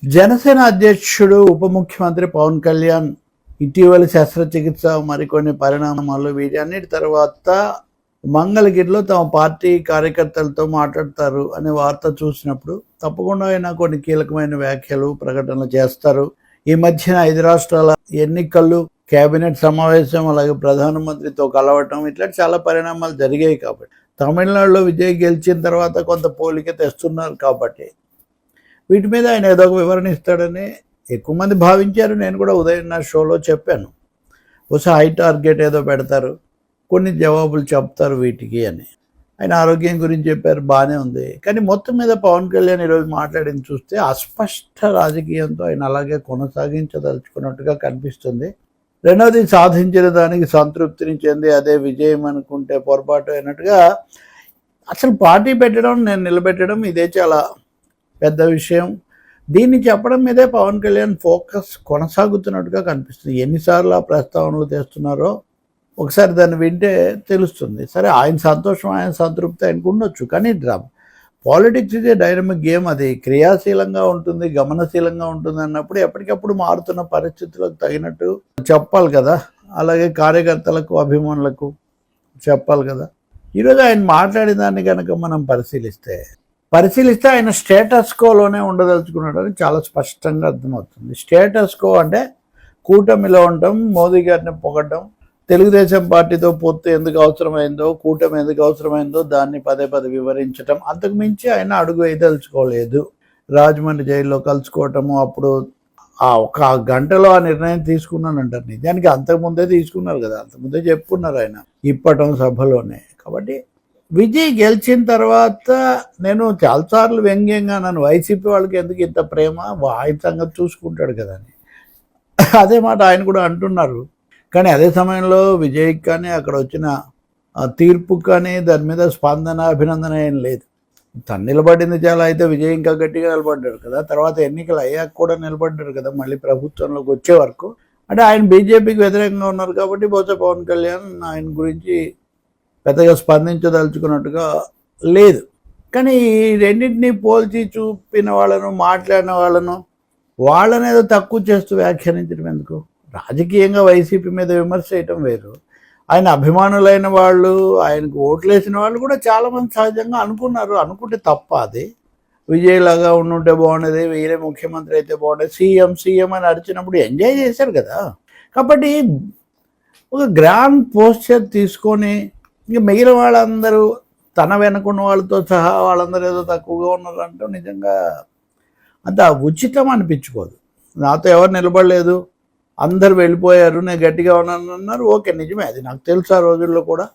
జనసేన అధ్యక్షుడు ఉప ముఖ్యమంత్రి పవన్ కళ్యాణ్ ఇటీవల శస్త్రచికిత్స మరికొన్ని పరిణామాలు వీటన్నిటి తర్వాత మంగళగిరిలో తమ పార్టీ కార్యకర్తలతో మాట్లాడతారు అనే వార్త చూసినప్పుడు తప్పకుండా ఆయన కొన్ని కీలకమైన వ్యాఖ్యలు ప్రకటనలు చేస్తారు. ఈ మధ్యన 5 రాష్ట్రాల ఎన్నికలు, కేబినెట్ సమావేశం, అలాగే ప్రధానమంత్రితో కలవటం ఇట్లాంటి చాలా పరిణామాలు జరిగాయి. కాబట్టి తమిళనాడులో విజయ్ గెలిచిన తర్వాత కొంత పోలిక తెస్తున్నారు. కాబట్టి వీటి మీద ఆయన ఏదో ఒక వివరణ ఇస్తాడని ఎక్కువ మంది భావించారు. నేను కూడా ఉదయం నా షోలో చెప్పాను, ఒకసారి హై టార్గెట్ ఏదో పెడతారు, కొన్ని జవాబులు చెప్తారు వీటికి అని. ఆయన ఆరోగ్యం గురించి చెప్పారు, బాగానే ఉంది. కానీ మొత్తం మీద పవన్ కళ్యాణ్ ఈరోజు మాట్లాడింది చూస్తే అస్పష్ట రాజకీయంతో ఆయన అలాగే కొనసాగించదలుచుకున్నట్టుగా కనిపిస్తుంది. రెండవది, సాధించిన దానికి సంతృప్తిని చెంది అదే విజయం అనుకుంటే పొరపాటు అయినట్టుగా అసలు పార్టీ పెట్టడం, నేను నిలబెట్టడం ఇదే చాలా పెద్ద విషయం. దీన్ని చెప్పడం మీదే పవన్ కళ్యాణ్ ఫోకస్ కొనసాగుతున్నట్టుగా కనిపిస్తుంది. ఎన్నిసార్లు ఆ ప్రస్తావనలు తెస్తున్నారో ఒకసారి దాన్ని వింటే తెలుస్తుంది. సరే, ఆయన సంతోషం, ఆయన సంతృప్తి ఆయనకు ఉండొచ్చు. కానీ పాలిటిక్స్ ఇదే డైనమిక్ గేమ్. అది క్రియాశీలంగా ఉంటుంది, గమనశీలంగా ఉంటుంది అన్నప్పుడు ఎప్పటికప్పుడు మారుతున్న పరిస్థితులకు తగినట్టు చెప్పాలి కదా. అలాగే కార్యకర్తలకు, అభిమానులకు చెప్పాలి కదా. ఈరోజు ఆయన మాట్లాడిన దాన్ని కనుక మనం పరిశీలిస్తే ఆయన స్టేటస్ కోలోనే ఉండదలుచుకున్నాడని చాలా స్పష్టంగా అర్థమవుతుంది. స్టేటస్ కో అంటే కూటమిలో ఉండటం, మోదీ గారిని పొగడడం, తెలుగుదేశం పార్టీతో పొత్తు ఎందుకు అవసరమైందో, కూటమి ఎందుకు అవసరమైందో దాన్ని పదే వివరించటం. అంతకు మించి ఆయన అడుగు వేయదలుచుకోలేదు. రాజమండ్రి జైల్లో కలుసుకోవటము, అప్పుడు ఆ ఒక గంటలో ఆ నిర్ణయం తీసుకున్నానంటారు. నిజానికి అంతకుముందే తీసుకున్నారు కదా, అంతకుముందే చెప్పుకున్నారు ఆయన ఇప్పటం సభలోనే. కాబట్టి విజయ్ గెలిచిన తర్వాత నేను చాలాసార్లు వ్యంగ్యంగా నన్ను వైసీపీ వాళ్ళకి ఎందుకు ఇంత ప్రేమ, ఆయన సంగతి చూసుకుంటాడు కదా అని అదే మాట ఆయన కూడా అంటున్నారు. కానీ అదే సమయంలో విజయ్కి కానీ అక్కడ వచ్చిన తీర్పు కానీ దాని మీద స్పందన, అభినందన ఏం లేదు. తను నిలబడింది చాలా, అయితే విజయ్ ఇంకా గట్టిగా నిలబడ్డాడు కదా. తర్వాత ఎన్నికలు అయ్యాక కూడా నిలబడ్డాడు కదా, మళ్ళీ ప్రభుత్వంలోకి వచ్చే వరకు. అంటే ఆయన బీజేపీకి వ్యతిరేకంగా ఉన్నారు కాబట్టి బహుశా పవన్ కళ్యాణ్ ఆయన గురించి పెద్దగా స్పందించదలుచుకున్నట్టుగా లేదు. కానీ ఈ రెండింటినీ పోల్చి చూపిన వాళ్ళను, మాట్లాడిన వాళ్ళని ఏదో తక్కువ చేస్తూ వ్యాఖ్యానించడం ఎందుకు? రాజకీయంగా వైసీపీ మీద విమర్శ చేయటం వేరు. ఆయన అభిమానులైన వాళ్ళు, ఆయనకు ఓట్లేసిన వాళ్ళు కూడా చాలామంది సహజంగా అనుకున్నారు. అనుకుంటే తప్ప అది. విజయ్ లాగా ఉండుంటే బాగుండేది, వేరే ముఖ్యమంత్రి అయితే బాగుండేది, సీఎం అని అడిచినప్పుడు ఎంజాయ్ చేశారు కదా. కాబట్టి ఒక గ్రాండ్ పోస్చర్ తీసుకొని ఇంకా మిగిలిన వాళ్ళందరూ తన వెనుకున్న వాళ్ళతో సహా వాళ్ళందరూ ఏదో తక్కువగా ఉన్నారంటే నిజంగా అంత ఉచితం అనిపించుకోదు. నాతో ఎవరు నిలబడలేదు, అందరు వెళ్ళిపోయారు, నేను గట్టిగా ఉన్నాను అన్నారు. ఓకే, నిజమే, అది నాకు తెలుసు. ఆ రోజుల్లో కూడా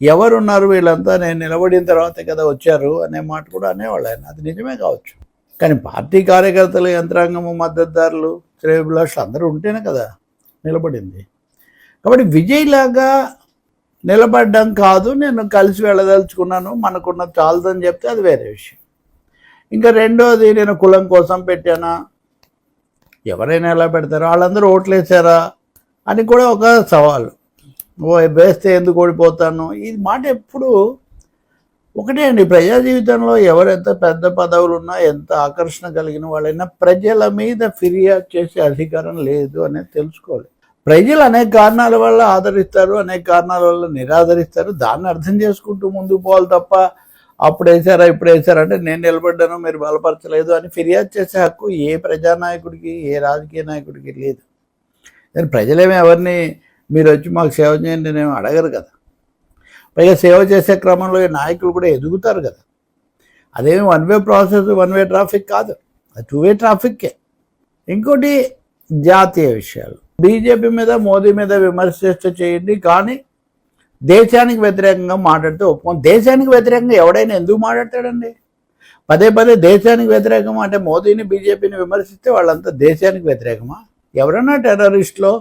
ఎవరున్నారు వీళ్ళంతా నేను నిలబడిన తర్వాతే కదా వచ్చారు అనే మాట కూడా అనేవాళ్ళు ఆయన. అది నిజమే కావచ్చు. కానీ పార్టీ కార్యకర్తలు, యంత్రాంగము, మద్దతుదారులు, శ్రేయోభిలాషులు అందరూ ఉంటేనే కదా నిలబడింది. కాబట్టి విజయ్ లాగా నిలబడ్డం కాదు, నేను కలిసి వెళ్ళదలుచుకున్నాను, మనకున్న చాలదని చెప్తే అది వేరే విషయం. ఇంకా రెండోది, నేను కులం కోసం పెట్టానా, ఎవరైనా ఎలా పెడతారో, వాళ్ళందరూ ఓట్లేసారా అని కూడా ఒక సవాలు. వేస్తే ఎందుకు ఓడిపోతాను, ఈ మాట ఎప్పుడు ఒకటే అండి. ప్రజా జీవితంలో ఎవరెంత పెద్ద పదవులు ఉన్నా, ఎంత ఆకర్షణ కలిగిన వాళ్ళైనా ప్రజల మీద ఫిర్యాదు చేసే అధికారం లేదు అనేది తెలుసుకోవాలి. ప్రజలు అనేక కారణాల వల్ల ఆదరిస్తారు, అనేక కారణాల వల్ల నిరాదరిస్తారు. దాన్ని అర్థం చేసుకుంటూ ముందుకు పోవాలి తప్ప అప్పుడు వేసారా ఇప్పుడు వేసారా అంటే నేను నిలబడ్డాను మీరు బలపరచలేదు అని ఫిర్యాదు చేసే హక్కు ఏ ప్రజానాయకుడికి, ఏ రాజకీయ నాయకుడికి లేదు. కానీ ప్రజలేమీ ఎవరిని మీరు వచ్చి మాకు సేవ చేయండి నేను అడగరు కదా. పైగా సేవ చేసే క్రమంలో ఈ నాయకులు కూడా ఎదుగుతారు కదా. అదేమి one way process, one way traffic కాదు, అది 2 వే ట్రాఫిక్కే. ఇంకోటి, జాతీయ విషయాలు. బీజేపీ మీద, మోదీ మీద విమర్శ చేస్తే చేయండి, కానీ దేశానికి వ్యతిరేకంగా మాట్లాడితే ఒప్పుకోం. దేశానికి వ్యతిరేకంగా ఎవడైనా ఎందుకు మాట్లాడతాడండి? పదే దేశానికి వ్యతిరేకం అంటే మోదీని, బీజేపీని విమర్శిస్తే వాళ్ళంతా దేశానికి వ్యతిరేకమా? ఎవరైనా టెర్రరిస్టులో,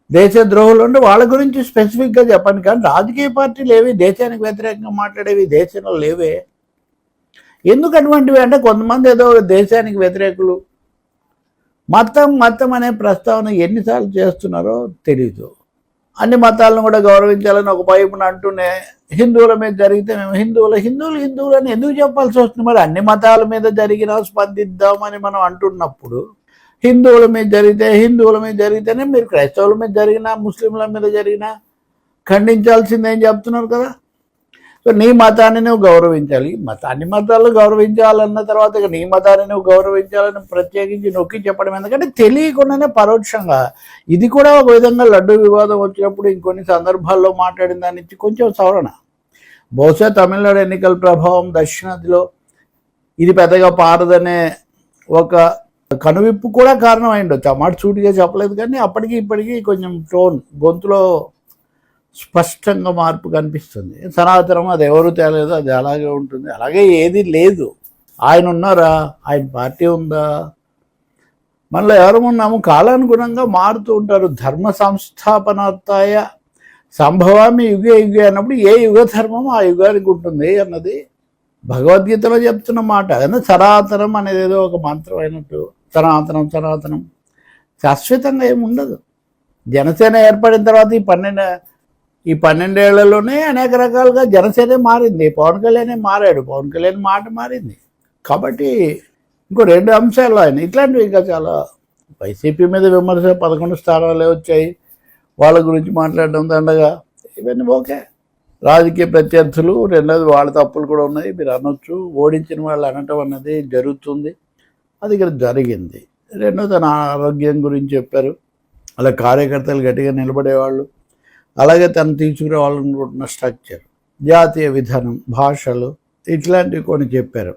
దేశద్రోహులు ఉంటే వాళ్ళ గురించి స్పెసిఫిక్గా చెప్పండి. కానీ రాజకీయ పార్టీలు ఏవి దేశానికి వ్యతిరేకంగా మాట్లాడేవి దేశంలో లేవే. ఎందుకు అటువంటివి అంటే కొంతమంది ఏదో దేశానికి వ్యతిరేకులు, మతం అనే ప్రస్తావన ఎన్నిసార్లు చేస్తున్నారో తెలీదు. అన్ని మతాలను కూడా గౌరవించాలని ఒక వైపున అంటూనే హిందువుల మీద జరిగితే మేము హిందువులు అని ఎందుకు చెప్పాల్సి వస్తుంది? మరి అన్ని మతాల మీద జరిగినా స్పందిద్దామని మనం అంటున్నప్పుడు హిందువుల మీద జరిగితేనే మీరు క్రైస్తవుల మీద జరిగినా ముస్లింల మీద జరిగినా ఖండించాల్సిందేం చెప్తున్నారు కదా. సో నీ మతాన్ని నువ్వు గౌరవించాలి, అన్ని మతాలు గౌరవించాలన్న తర్వాత ఇక నీ మతాన్ని నువ్వు గౌరవించాలని ప్రత్యేకించి నొక్కి చెప్పడం, ఎందుకంటే తెలియకుండానే పరోక్షంగా ఇది కూడా ఒక విధంగా లడ్డు వివాదం వచ్చినప్పుడు ఇంకొన్ని సందర్భాల్లో మాట్లాడిన దాని నుంచి కొంచెం సవరణ. బహుశా తమిళనాడు ఎన్నికల ప్రభావం దక్షిణాదిలో ఇది పెద్దగా పారదనే ఒక కనువిప్పు కూడా కారణం అయిండొచ్చు. ఆ మాట సూటిగా చెప్పలేదు, కానీ అప్పటికి ఇప్పటికీ కొంచెం గొంతులో స్పష్టంగా మార్పు కనిపిస్తుంది. సనాతనం అది ఎవరు తేలేదు, అది అలాగే ఉంటుంది, అలాగే ఏది లేదు. ఆయన ఉన్నారా, ఆయన పార్టీ ఉందా, మనలో ఎవరు ఉన్నాము, కాలానుగుణంగా మారుతూ ఉంటారు. ధర్మ సంస్థాపనార్థాయ సంభవామి యుగే అన్నప్పుడు ఏ యుగ ధర్మం ఆ యుగానికి ఉంటుంది అన్నది భగవద్గీతలో చెప్తున్న మాట. అదే సనాతనం అనేది ఏదో ఒక మంత్రం అయినట్టు సనాతనం శాశ్వతంగా ఏమి ఉండదు. జనసేన ఏర్పడిన తర్వాత ఈ 12 ఏళ్లలోనే అనేక రకాలుగా జనసేనే మారింది, పవన్ కళ్యాణే మారాడు, పవన్ కళ్యాణ్ మాట మారింది. కాబట్టి ఇంకో 2 అంశాలు ఆయన ఇట్లాంటివి ఇంకా చాలా. వైసీపీ మీద విమర్శ 11 స్థానాలే వచ్చాయి, వాళ్ళ గురించి మాట్లాడడం దండగా, ఇవన్నీ ఓకే. రాజకీయ ప్రత్యర్థులు, రెండోది వాళ్ళ తప్పులు కూడా ఉన్నాయి, మీరు అనొచ్చు. ఓడించిన వాళ్ళు అనటం అన్నది జరుగుతుంది, అది ఇక్కడ జరిగింది. రెండోది తన ఆరోగ్యం గురించి చెప్పారు, అలా కార్యకర్తలు గట్టిగా నిలబడేవాళ్ళు, అలాగే తను తీసుకురావాలనుకుంటున్న స్ట్రక్చర్, జాతీయ విధానం, భాషలు, ఇట్లాంటివి కొన్ని చెప్పారు.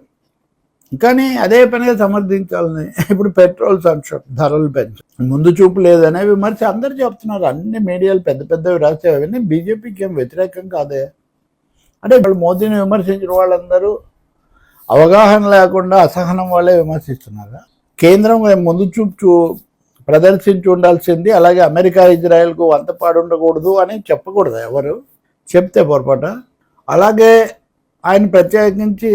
కానీ అదే పనిగా సమర్థించాలని ఇప్పుడు పెట్రోల్ సంక్షోభం, ధరలు పెంచు, ముందు చూపు లేదనే విమర్శ అందరూ చెప్తున్నారు. అన్ని మీడియాలు పెద్దవి రాసేవి, అవన్నీ బీజేపీకి ఏం వ్యతిరేకం కాదే. అంటే ఇప్పుడు మోదీని విమర్శించిన వాళ్ళందరూ అవగాహన లేకుండా అసహనం వాళ్ళే విమర్శిస్తున్నారు. కేంద్రం ముందు చూపు ప్రదర్శించి ఉండాల్సింది, అలాగే అమెరికా ఇజ్రాయెల్కు వంతపాడు ఉండకూడదు అని చెప్పకూడదు, ఎవరు చెప్తే పొరపాట. అలాగే ఆయన ప్రత్యేకించి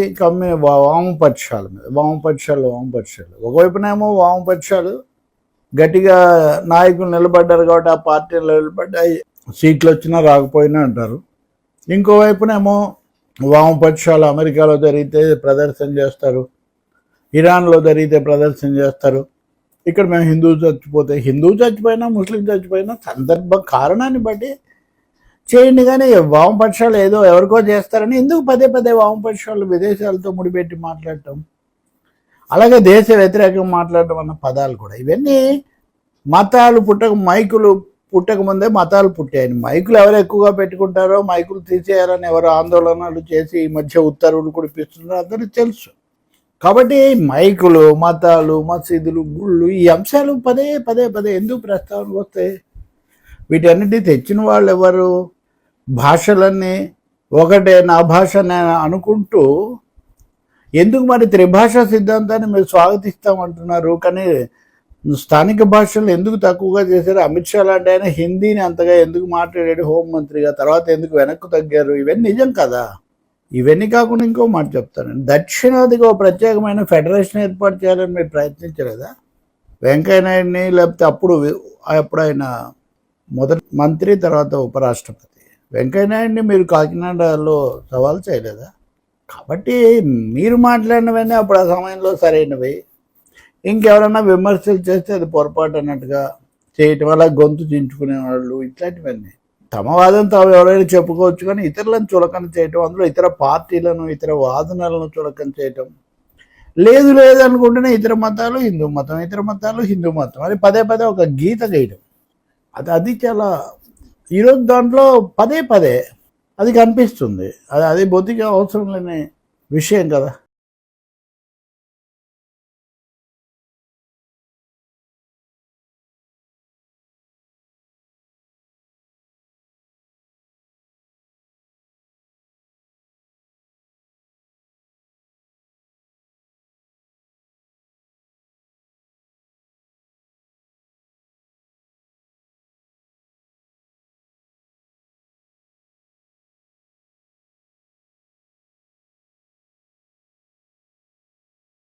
వామపక్షాలు ఒకవైపునేమో వామపక్షాలు గట్టిగా నాయకులు నిలబడ్డారు కాబట్టి ఆ పార్టీలు నిలబడ్డాయి, సీట్లు వచ్చినా రాకపోయినా అంటారు. ఇంకోవైపునేమో వామపక్షాలు అమెరికాలో జరిగితే ప్రదర్శన చేస్తారు, ఇరాన్లో జరిగితే ప్రదర్శన చేస్తారు. ఇక్కడ మేము హిందువు చచ్చిపోయినా ముస్లిం చచ్చిపోయినా సందర్భం కారణాన్ని బట్టి చేయండి, కానీ వామపక్షాలు ఏదో ఎవరికో చేస్తారని ఎందుకు పదే వామపక్షాలు విదేశాలతో ముడిపెట్టి మాట్లాడటం, అలాగే దేశ వ్యతిరేకంగా మాట్లాడటం అన్న పదాలు కూడా. ఇవన్నీ మతాలు మైకులు పుట్టక ముందే మతాలు పుట్టాయి. మైకులు ఎవరు ఎక్కువగా పెట్టుకుంటారో, మైకులు తీసేయాలని ఎవరు ఆందోళనలు చేసి ఈ మధ్య ఉత్తర్వులు కుడిపిస్తున్నారో అందరికీ తెలుసు. కాబట్టి మైకులు, మతాలు, మసీదులు, గుళ్ళు, ఈ అంశాలు పదే ఎందుకు ప్రస్తావనకు వస్తాయి? వీటన్నిటి తెచ్చిన వాళ్ళు ఎవరు? భాషలన్నీ ఒకటే, నా భాష నేను అనుకుంటూ ఎందుకు మరి త్రిభాషా సిద్ధాంతాన్ని మీరు స్వాగతిస్తామంటున్నారు, కానీ స్థానిక భాషలు ఎందుకు తక్కువగా చేశారు? అమిత్ షా లాంటి ఆయన హిందీని అంతగా ఎందుకు మాట్లాడాడు హోంమంత్రిగా, తర్వాత ఎందుకు వెనక్కు తగ్గారు? ఇవన్నీ నిజం కదా. ఇవన్నీ కాకుండా ఇంకో మాట చెప్తాను, దక్షిణాదిగా ఒక ప్రత్యేకమైన ఫెడరేషన్ ఏర్పాటు చేయాలని మీరు ప్రయత్నించలేదా? వెంకయ్యనాయుడిని, లేకపోతే అప్పుడు ఆయన మొదటి మంత్రి తర్వాత ఉపరాష్ట్రపతి వెంకయ్యనాయుడిని మీరు కాకినాడలో సవాల్ చేయలేదా? కాబట్టి మీరు మాట్లాడినవన్నీ అప్పుడు ఆ సమయంలో సరైనవి. ఇంకెవరన్నా విమర్శలు చేస్తే అది పొరపాటు అన్నట్టుగా చేయటం వల్ల గొంతు చించుకునేవాళ్ళు, ఇట్లాంటివన్నీ తమ వాదన తాము ఎవరైనా చెప్పుకోవచ్చు, కానీ ఇతరులను చులకన చేయటం, అందులో ఇతర పార్టీలను, ఇతర వాదనలను చులకన చేయటం, లేదు అనుకుంటేనే ఇతర మతాలు హిందూ మతం, ఇతర మతాలు హిందూ మతం అది పదే ఒక గీత గీయడం, అది చాలా ఈరోజు దాంట్లో పదే అది కనిపిస్తుంది. అది భౌతిక అవసరం లేని విషయం కదా.